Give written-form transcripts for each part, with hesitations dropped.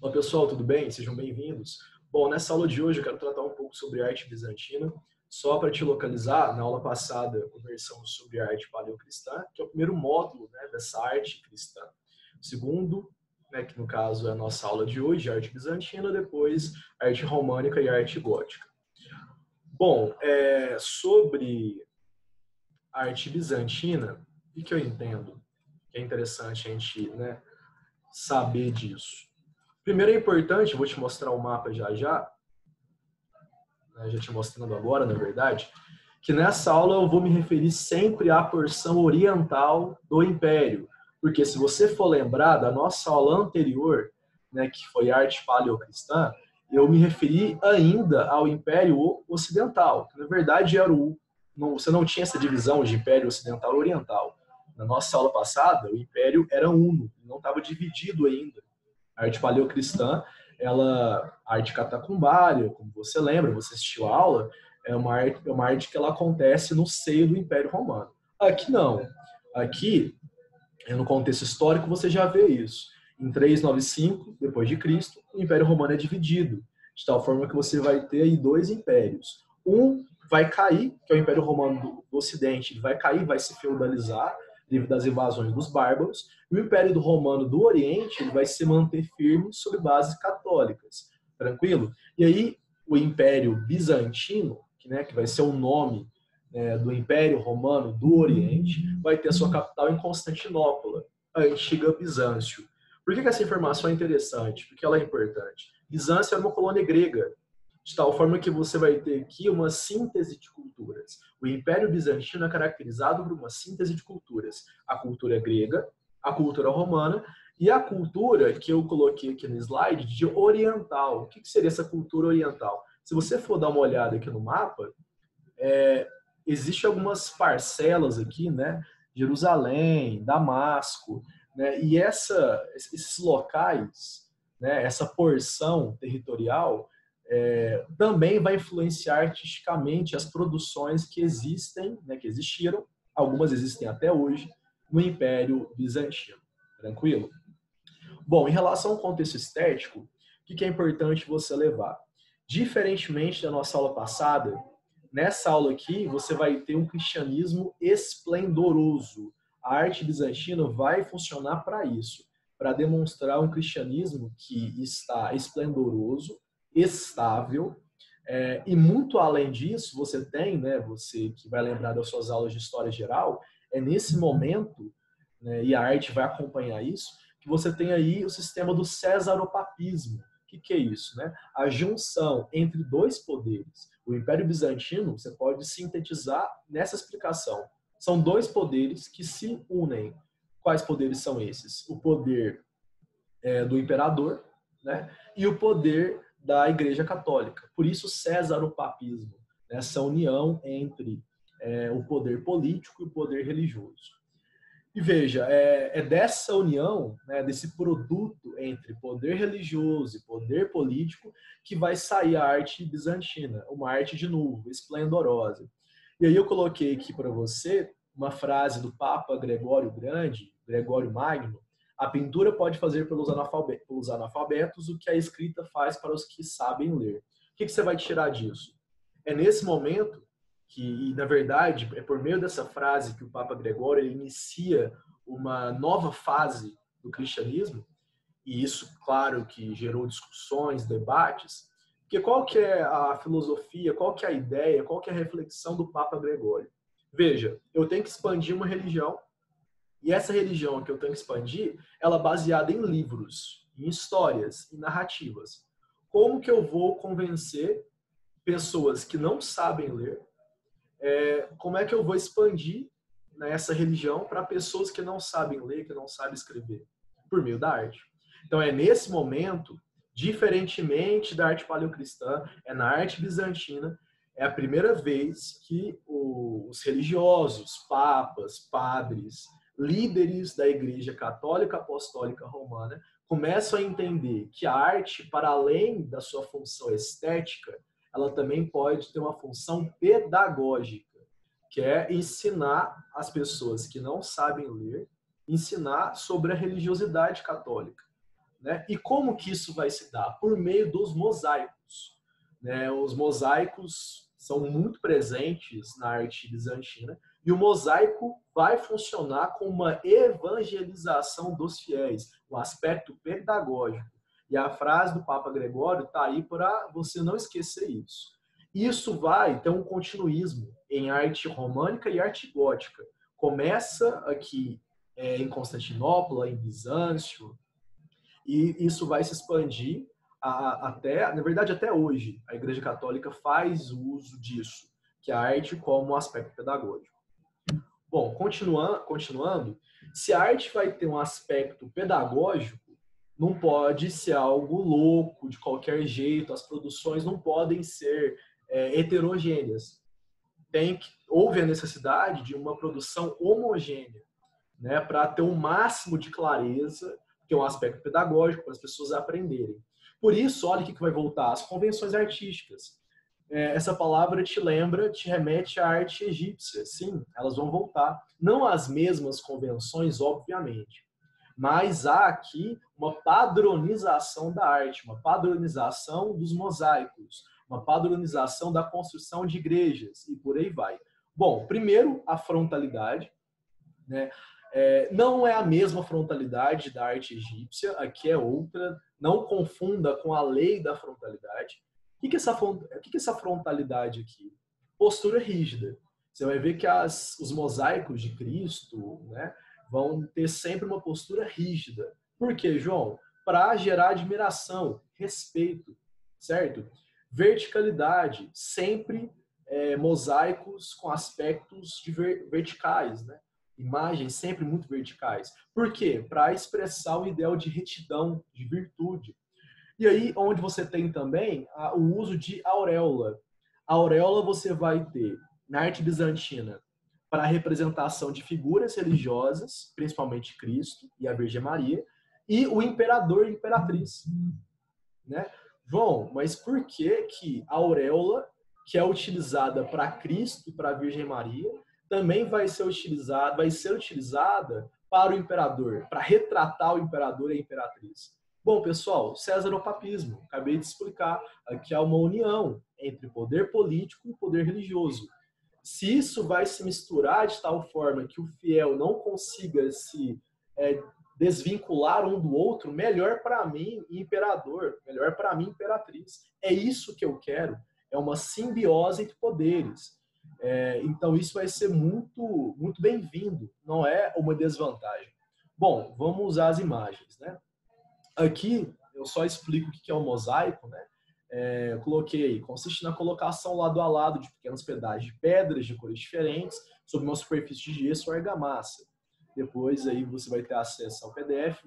Olá pessoal, tudo bem? Sejam bem-vindos. Bom, nessa aula de hoje eu quero tratar um pouco sobre arte bizantina. Só para te localizar, na aula passada conversamos sobre a arte paleocristã, que é o primeiro módulo, né, dessa arte cristã. O segundo, né, que no caso é a nossa aula de hoje, arte bizantina, depois arte românica e arte gótica. Bom, sobre a arte bizantina, o que eu entendo que é interessante a gente, né, saber disso? Primeiro é importante, vou te mostrar o mapa já já, né, já te mostrando agora, na verdade, que nessa aula eu vou me referir sempre à porção oriental do Império. Porque se você for lembrar da nossa aula anterior, né, que foi arte paleocristã, eu me referi ainda ao Império Ocidental, que na verdade era você não tinha essa divisão de Império Ocidental e Oriental. Na nossa aula passada, o Império era uno, não estava dividido ainda. A arte paleocristã, a arte catacumbária, como você lembra, você assistiu a aula, é uma arte que ela acontece no seio do Império Romano. Aqui não. Aqui, no contexto histórico, você já vê isso. Em 395, depois de Cristo, o Império Romano é dividido, de tal forma que você vai ter aí dois impérios. Um vai cair, que é o Império Romano do Ocidente, ele vai cair, vai se feudalizar, devido às invasões dos bárbaros, e o Império do Romano do Oriente ele vai se manter firme sobre bases católicas. Tranquilo? E aí, o Império Bizantino, que vai ser o nome do Império Romano do Oriente, vai ter a sua capital em Constantinopla, a antiga Bizâncio. Por que essa informação é interessante? Porque ela é importante. Bizâncio era uma colônia grega, de tal forma que você vai ter aqui uma síntese de culturas. O Império Bizantino é caracterizado por uma síntese de culturas. A cultura grega, a cultura romana e a cultura que eu coloquei aqui no slide de oriental. O que seria essa cultura oriental? Se você for dar uma olhada aqui no mapa, existem algumas parcelas aqui, né? Jerusalém, Damasco, né? E esses locais, né? Essa porção territorial também vai influenciar artisticamente as produções que existem, né? Que existiram, algumas existem até hoje no Império Bizantino. Tranquilo? Bom, em relação ao contexto estético, o que é importante você levar? Diferentemente da nossa aula passada, nessa aula aqui você vai ter um cristianismo esplendoroso. A arte bizantina vai funcionar para isso, para demonstrar um cristianismo que está esplendoroso, estável, e muito além disso, você tem, né, você que vai lembrar das suas aulas de história geral, é nesse momento, né, e a arte vai acompanhar isso, que você tem aí o sistema do cesaropapismo. O que é isso? Né? A junção entre dois poderes. O Império Bizantino, você pode sintetizar nessa explicação. São dois poderes que se unem. Quais poderes são esses? O poder do imperador, né? E o poder da Igreja Católica. Por isso, cesaropapismo, né? Essa união entre o poder político e o poder religioso. E veja, dessa união, né, desse produto entre poder religioso e poder político, que vai sair a arte bizantina, uma arte de novo, esplendorosa. E aí eu coloquei aqui para você uma frase do Papa Gregório Grande, Gregório Magno: a pintura pode fazer pelos analfabetos o que a escrita faz para os que sabem ler. O que você vai tirar disso? É nesse momento que, na verdade, é por meio dessa frase que o Papa Gregório ele inicia uma nova fase do cristianismo, e isso, claro, que gerou discussões, debates, porque qual que é a filosofia, qual que é a ideia, qual que é a reflexão do Papa Gregório? Veja, eu tenho que expandir uma religião, e essa religião que eu tenho que expandir, ela é baseada em livros, em histórias, em narrativas. Como que eu vou convencer pessoas que não sabem ler, como é que eu vou expandir, né, essa religião para pessoas que não sabem ler, que não sabem escrever? Por meio da arte. Então é nesse momento, diferentemente da arte paleocristã, é na arte bizantina, é a primeira vez que os religiosos, papas, padres, líderes da Igreja Católica Apostólica Romana começam a entender que a arte, para além da sua função estética, ela também pode ter uma função pedagógica, que é ensinar as pessoas que não sabem ler, ensinar sobre a religiosidade católica. né? E como que isso vai se dar? Por meio dos mosaicos, né? Os mosaicos são muito presentes na arte bizantina e o mosaico vai funcionar como uma evangelização dos fiéis, um aspecto pedagógico. E a frase do Papa Gregório está aí para você não esquecer isso. Isso vai ter um continuismo em arte românica e arte gótica. Começa aqui em Constantinopla, em Bizâncio, e isso vai se expandir até, na verdade, até hoje. A Igreja Católica faz uso disso, que é a arte como um aspecto pedagógico. Bom, continuando, se a arte vai ter um aspecto pedagógico, não pode ser algo louco, de qualquer jeito, as produções não podem ser heterogêneas. Houve a necessidade de uma produção homogênea, né, para ter um máximo de clareza, que é um aspecto pedagógico, para as pessoas aprenderem. Por isso, olha o que vai voltar, as convenções artísticas. Essa palavra te remete à arte egípcia. Sim, elas vão voltar. Não as mesmas convenções, obviamente, mas há aqui uma padronização da arte, uma padronização dos mosaicos, uma padronização da construção de igrejas e por aí vai. Bom, primeiro, a frontalidade, né? Não é a mesma frontalidade da arte egípcia, aqui é outra. Não confunda com a lei da frontalidade. O que é essa frontalidade aqui? Postura rígida. Você vai ver que os mosaicos de Cristo, né, vão ter sempre uma postura rígida. Por quê, João? Para gerar admiração, respeito, certo? Verticalidade, sempre mosaicos com aspectos verticais, né? Imagens sempre muito verticais. Por quê? Para expressar o ideal de retidão, de virtude. E aí, onde você tem também o uso de auréola. A auréola você vai ter na arte bizantina para a representação de figuras religiosas, principalmente Cristo e a Virgem Maria, e o imperador e imperatriz. Né? João, mas por que a auréola, que é utilizada para Cristo e para a Virgem Maria, também vai ser utilizada para o imperador, para retratar o imperador e a imperatriz? Bom, pessoal, Césaropapismo, acabei de explicar, aqui há uma união entre poder político e poder religioso. Se isso vai se misturar de tal forma que o fiel não consiga se desvincular um do outro, melhor para mim, imperador, melhor para mim, imperatriz. É isso que eu quero, é uma simbiose entre poderes. Então, isso vai ser muito, muito bem-vindo, não é uma desvantagem. Bom, vamos usar as imagens, né? Aqui, eu só explico o que é um mosaico, né? Eu coloquei, consiste na colocação lado a lado de pequenos pedaços de pedras de cores diferentes sobre uma superfície de gesso ou argamassa. Depois aí você vai ter acesso ao PDF,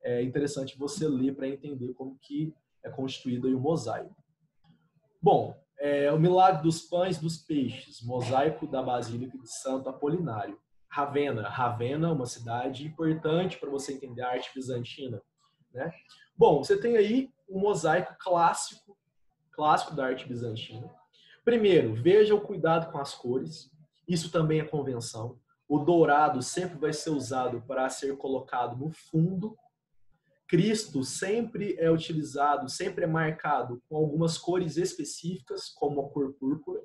é interessante você ler para entender como que é constituído aí o mosaico. Bom, o milagre dos pães e dos peixes, mosaico da Basílica de Santo Apolinário. Ravenna, uma cidade importante para você entender a arte bizantina, né? Bom, você tem aí um mosaico clássico da arte bizantina. Primeiro, veja o cuidado com as cores. Isso também é convenção. O dourado sempre vai ser usado para ser colocado no fundo. Cristo sempre é utilizado, sempre é marcado com algumas cores específicas, como a cor púrpura,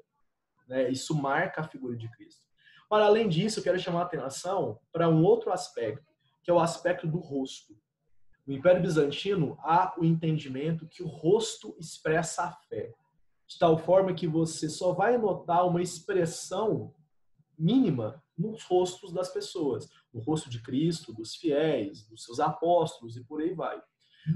né? Isso marca a figura de Cristo. Para além disso, eu quero chamar a atenção para um outro aspecto, que é o aspecto do rosto. No Império Bizantino, há o entendimento que o rosto expressa a fé, de tal forma que você só vai notar uma expressão mínima nos rostos das pessoas, no rosto de Cristo, dos fiéis, dos seus apóstolos e por aí vai.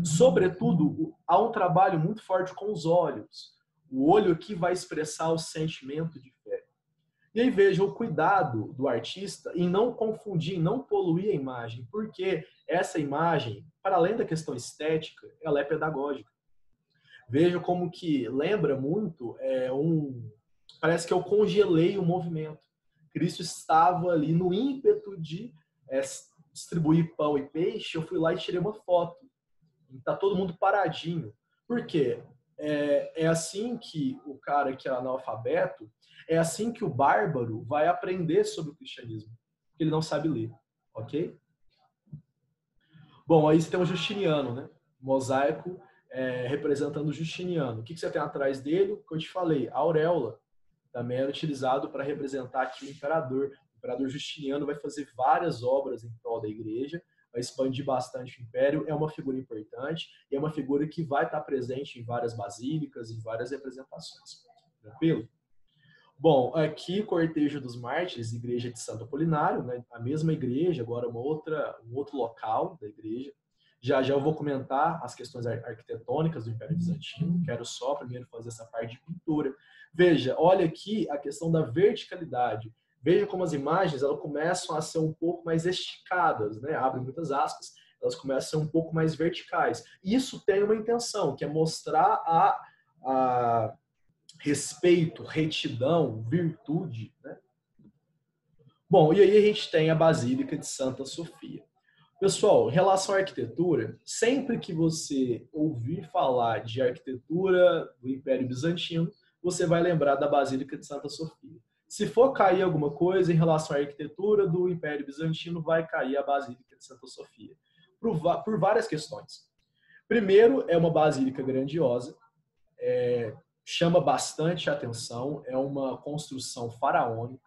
Sobretudo, há um trabalho muito forte com os olhos. O olho aqui vai expressar o sentimento de fé. E aí veja o cuidado do artista em não confundir, em não poluir a imagem, porque essa imagem, para além da questão estética, ela é pedagógica. Veja como que lembra muito, parece que eu congelei o movimento. Cristo estava ali no ímpeto de distribuir pão e peixe, eu fui lá e tirei uma foto. Está todo mundo paradinho. Por quê? É assim que o cara que é analfabeto, é assim que o bárbaro vai aprender sobre o cristianismo, porque ele não sabe ler, ok? Bom, aí você tem o Justiniano, né? Mosaico representando o Justiniano. O que você tem atrás dele? O que eu te falei, a auréola. Também era utilizado para representar aqui o imperador. O imperador Justiniano vai fazer várias obras em prol da igreja, vai expandir bastante o império, é uma figura importante e é uma figura que vai estar presente em várias basílicas e várias representações. Tranquilo? Bom, aqui Cortejo dos Mártires, Igreja de Santo Apolinário, né? A mesma igreja, agora um outro local da igreja. Já já eu vou comentar as questões arquitetônicas do Império Bizantino, quero só primeiro fazer essa parte de pintura. Veja, olha aqui a questão da verticalidade. Veja como as imagens elas começam a ser um pouco mais esticadas, né? Abre muitas aspas, elas começam a ser um pouco mais verticais. Isso tem uma intenção, que é mostrar a respeito, retidão, virtude, né? Bom, e aí a gente tem a Basílica de Santa Sofia. Pessoal, em relação à arquitetura, sempre que você ouvir falar de arquitetura do Império Bizantino, você vai lembrar da Basílica de Santa Sofia. Se for cair alguma coisa em relação à arquitetura do Império Bizantino, vai cair a Basílica de Santa Sofia, por várias questões. Primeiro, é uma basílica grandiosa, chama bastante atenção, é uma construção faraônica.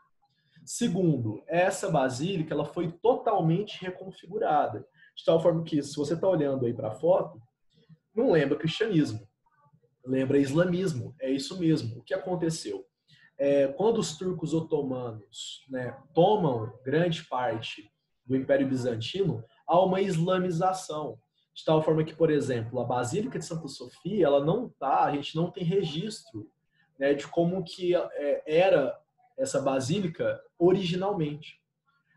Segundo, essa basílica ela foi totalmente reconfigurada, de tal forma que, se você está olhando aí para a foto, não lembra cristianismo, lembra islamismo, é isso mesmo. O que aconteceu? Quando os turcos otomanos, né, tomam grande parte do Império Bizantino, há uma islamização, de tal forma que, por exemplo, a Basílica de Santa Sofia, ela não tá, a gente não tem registro, né, de como que era essa basílica originalmente.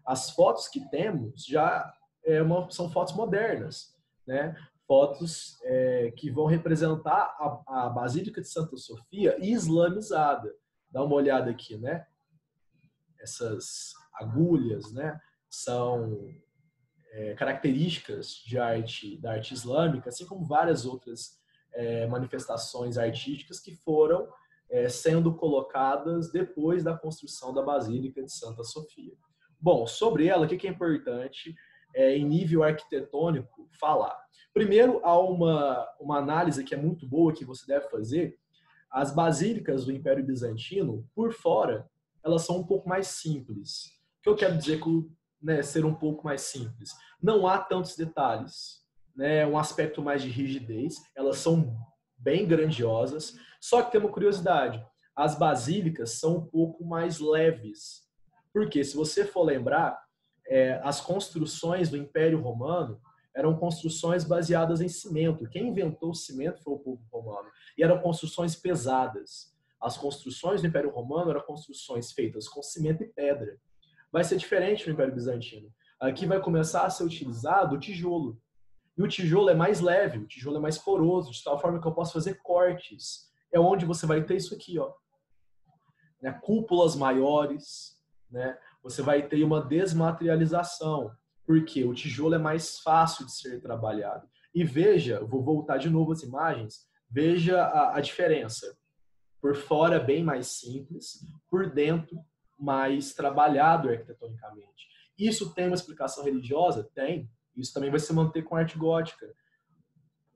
As fotos que temos já são fotos modernas, né? Fotos que vão representar a Basílica de Santa Sofia islamizada. Dá uma olhada aqui, né? Essas agulhas, né? São características da arte islâmica, assim como várias outras manifestações artísticas que foram sendo colocadas depois da construção da Basílica de Santa Sofia. Bom, sobre ela, o que é importante em nível arquitetônico falar? Primeiro, há uma análise que é muito boa que você deve fazer. As basílicas do Império Bizantino, por fora, elas são um pouco mais simples. O que eu quero dizer com ser um pouco mais simples? Não há tantos detalhes, né? Um aspecto mais de rigidez. Elas são bem grandiosas. Só que tem uma curiosidade: as basílicas são um pouco mais leves. Porque, se você for lembrar, as construções do Império Romano eram construções baseadas em cimento. Quem inventou o cimento foi o povo romano. E eram construções pesadas. As construções do Império Romano eram construções feitas com cimento e pedra. Vai ser diferente no Império Bizantino. Aqui vai começar a ser utilizado o tijolo. E o tijolo é mais leve, o tijolo é mais poroso, de tal forma que eu posso fazer cortes. É onde você vai ter isso aqui, ó. Né? Cúpulas maiores, né? Você vai ter uma desmaterialização, porque o tijolo é mais fácil de ser trabalhado. E veja, vou voltar de novo às imagens, veja a diferença. Por fora, bem mais simples, por dentro, mais trabalhado arquitetonicamente. Isso tem uma explicação religiosa? Tem. Isso também vai se manter com a arte gótica.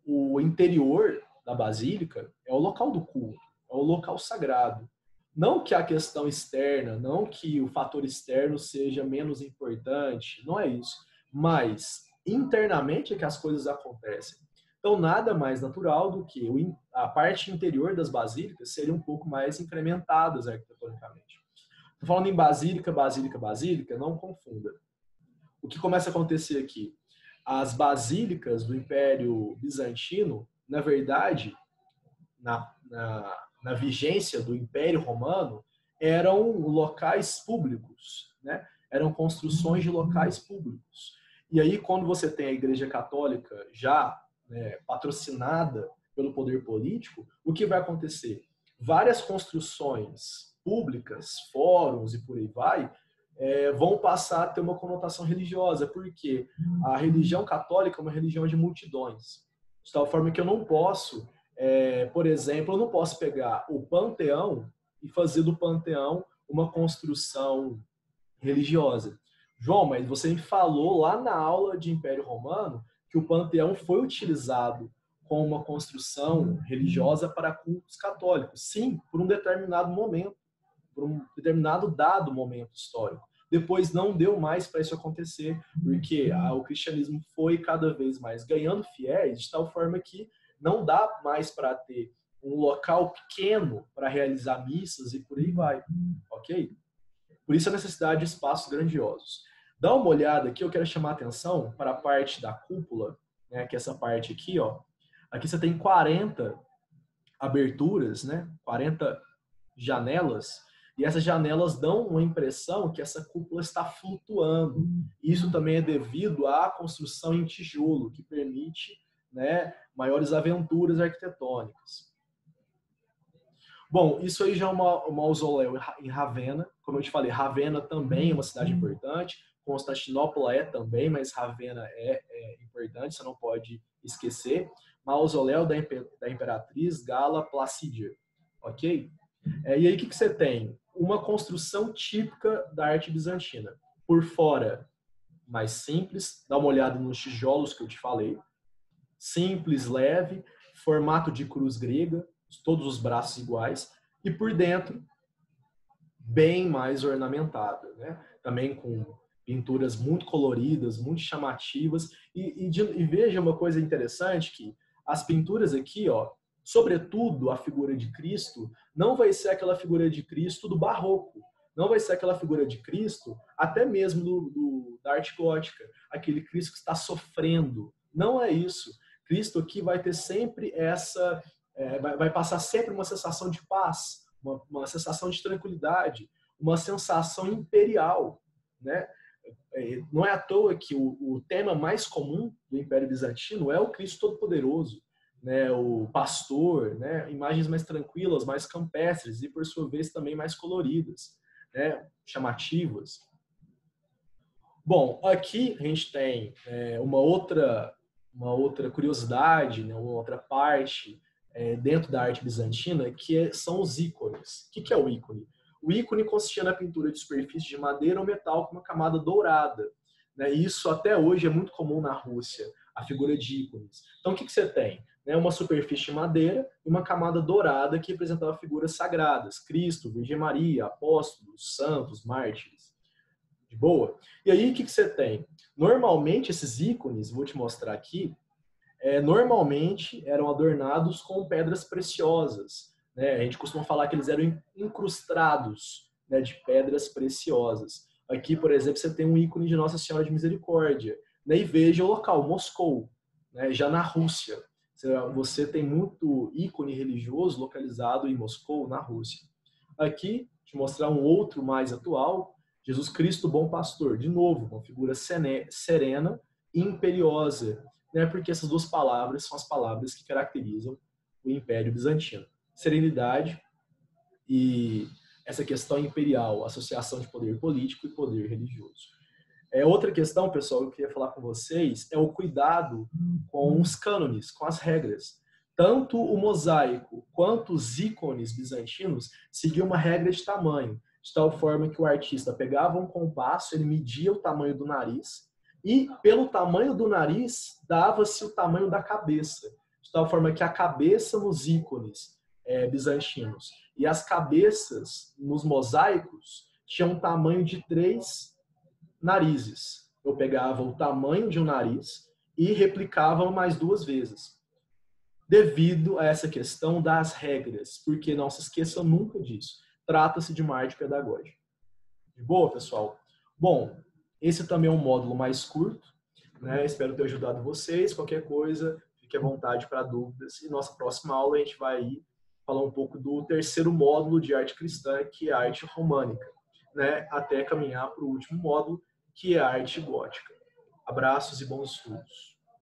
O interior da basílica é o local do culto, é o local sagrado. Não que a questão externa, não que o fator externo seja menos importante, não é isso. Mas internamente é que as coisas acontecem. Então, nada mais natural do que a parte interior das basílicas serem um pouco mais incrementadas arquitetonicamente. Estou falando em basílica, basílica, basílica, não confunda. O que começa a acontecer aqui? As basílicas do Império Bizantino, na verdade, na vigência do Império Romano, eram locais públicos, né? Eram construções de locais públicos. E aí, quando você tem a Igreja Católica já patrocinada pelo poder político, o que vai acontecer? Várias construções públicas, fóruns e por aí vai, vão passar a ter uma conotação religiosa, porque a religião católica é uma religião de multidões. De tal forma que eu não posso, por exemplo, eu não posso pegar o Panteão e fazer do Panteão uma construção religiosa. João, mas você me falou lá na aula de Império Romano que o Panteão foi utilizado como uma construção religiosa para cultos católicos. Sim, por um determinado momento, por um determinado dado momento histórico. Depois não deu mais para isso acontecer, porque o cristianismo foi cada vez mais ganhando fiéis, de tal forma que não dá mais para ter um local pequeno para realizar missas e por aí vai, ok? Por isso a necessidade de espaços grandiosos. Dá uma olhada aqui, eu quero chamar a atenção para a parte da cúpula, né, que é essa parte aqui, ó. Aqui você tem 40 aberturas, né, 40 janelas, e essas janelas dão uma impressão que essa cúpula está flutuando. Isso também é devido à construção em tijolo, que permite, né, maiores aventuras arquitetônicas. Bom, isso aí já é um mausoléu em Ravenna. Como eu te falei, Ravenna também é uma cidade importante. Constantinopla é também, mas Ravenna é importante, você não pode esquecer. Mausoléu da Imperatriz Gala Placídia, ok? E aí, o que você tem? Uma construção típica da arte bizantina. Por fora, mais simples. Dá uma olhada nos tijolos que eu te falei. Simples, leve, formato de cruz grega, todos os braços iguais. E por dentro, bem mais ornamentada, né? Também com pinturas muito coloridas, muito chamativas. E veja uma coisa interessante, que as pinturas aqui, ó, sobretudo a figura de Cristo, não vai ser aquela figura de Cristo do barroco, não vai ser aquela figura de Cristo até mesmo da arte gótica, aquele Cristo que está sofrendo. Não é isso. Cristo aqui vai ter sempre vai passar sempre uma sensação de paz, uma sensação de tranquilidade, uma sensação imperial, né? Não é à toa que o tema mais comum do Império Bizantino é o Cristo Todo-Poderoso, né? O pastor, né? Imagens mais tranquilas, mais campestres e, por sua vez, também mais coloridas, né? Chamativas. Bom, aqui a gente tem uma outra curiosidade, né? Uma outra parte dentro da arte bizantina, que são os ícones. O que é o ícone? O ícone consistia na pintura de superfície de madeira ou metal com uma camada dourada, né? Isso até hoje é muito comum na Rússia, a figura de ícones. Então, o que você tem? Uma superfície de madeira e uma camada dourada que representava figuras sagradas, Cristo, Virgem Maria, apóstolos, santos, mártires. De boa? E aí, o que você tem? Normalmente, esses ícones, vou te mostrar aqui, normalmente eram adornados com pedras preciosas, né? A gente costuma falar que eles eram incrustados, né, de pedras preciosas. Aqui, por exemplo, você tem um ícone de Nossa Senhora de Misericórdia, né? E veja o local, Moscou, né? Já na Rússia. Você tem muito ícone religioso localizado em Moscou, na Rússia. Aqui, te mostrar um outro mais atual, Jesus Cristo, Bom Pastor. De novo, uma figura serena e imperiosa, né? Porque essas duas palavras são as palavras que caracterizam o Império Bizantino. Serenidade e essa questão imperial, associação de poder político e poder religioso. Outra questão, pessoal, que eu queria falar com vocês é o cuidado com os cânones, com as regras. Tanto o mosaico quanto os ícones bizantinos seguiam uma regra de tamanho, de tal forma que o artista pegava um compasso, ele media o tamanho do nariz e, pelo tamanho do nariz, dava-se o tamanho da cabeça, de tal forma que a cabeça nos ícones bizantinos e as cabeças nos mosaicos tinham um tamanho de 3 narizes. Eu pegava o tamanho de um nariz e replicava mais 2 vezes. Devido a essa questão das regras, porque não se esqueçam nunca disso. Trata-se de uma arte pedagógica. De boa, pessoal? Bom, esse também é um módulo mais curto, né? Espero ter ajudado vocês. Qualquer coisa, fique à vontade para dúvidas. E nossa próxima aula a gente vai falar um pouco do terceiro módulo de arte cristã, que é a arte românica, né? Até caminhar para o último módulo, que é a arte gótica. Abraços e bons estudos.